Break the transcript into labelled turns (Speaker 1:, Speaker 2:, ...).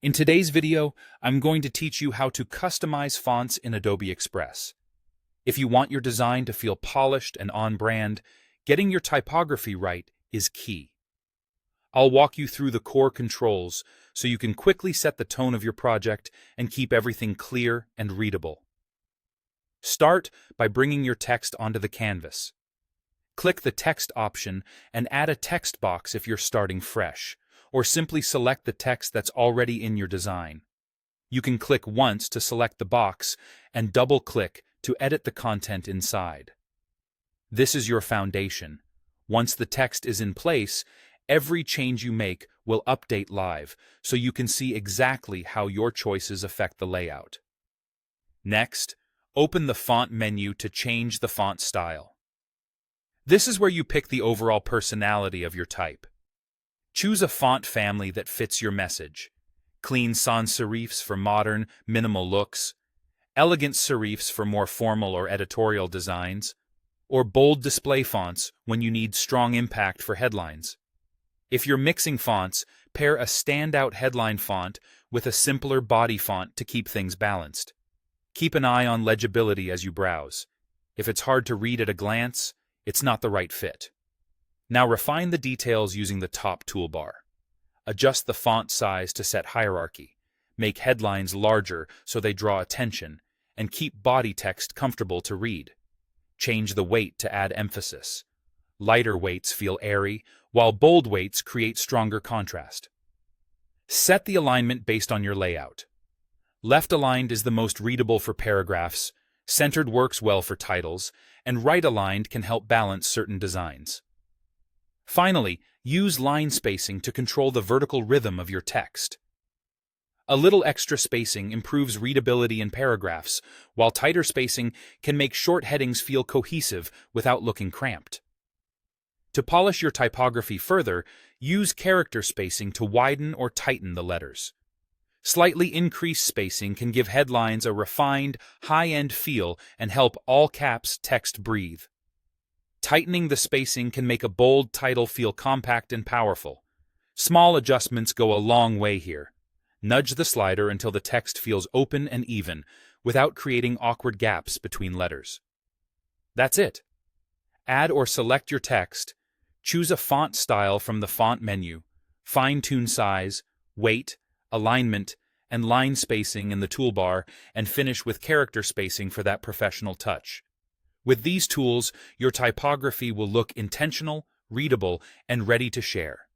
Speaker 1: In today's video, I'm going to teach you how to customize fonts in Adobe Express. If you want your design to feel polished and on-brand, getting your typography right is key. I'll walk you through the core controls so you can quickly set the tone of your project and keep everything clear and readable. Start by bringing your text onto the canvas. Click the text option and add a text box if you're starting fresh, or simply select the text that's already in your design. You can click once to select the box and double-click to edit the content inside. This is your foundation. Once the text is in place, every change you make will update live, so you can see exactly how your choices affect the layout. Next, open the font menu to change the font style. This is where you pick the overall personality of your type. Choose a font family that fits your message. Clean sans serifs for modern, minimal looks, elegant serifs for more formal or editorial designs, or bold display fonts when you need strong impact for headlines. If you're mixing fonts, pair a standout headline font with a simpler body font to keep things balanced. Keep an eye on legibility as you browse. If it's hard to read at a glance, it's not the right fit. Now refine the details using the top toolbar. Adjust the font size to set hierarchy. Make headlines larger so they draw attention, and keep body text comfortable to read. Change the weight to add emphasis. Lighter weights feel airy, while bold weights create stronger contrast. Set the alignment based on your layout. Left-aligned is the most readable for paragraphs, centered works well for titles, and right-aligned can help balance certain designs. Finally, use line spacing to control the vertical rhythm of your text. A little extra spacing improves readability in paragraphs, while tighter spacing can make short headings feel cohesive without looking cramped. To polish your typography further, use character spacing to widen or tighten the letters. Slightly increased spacing can give headlines a refined, high-end feel and help all caps text breathe. Tightening the spacing can make a bold title feel compact and powerful. Small adjustments go a long way here. Nudge the slider until the text feels open and even, without creating awkward gaps between letters. That's it. Add or select your text, choose a font style from the font menu, fine-tune size, weight, alignment, and line spacing in the toolbar, and finish with character spacing for that professional touch. With these tools, your typography will look intentional, readable, and ready to share.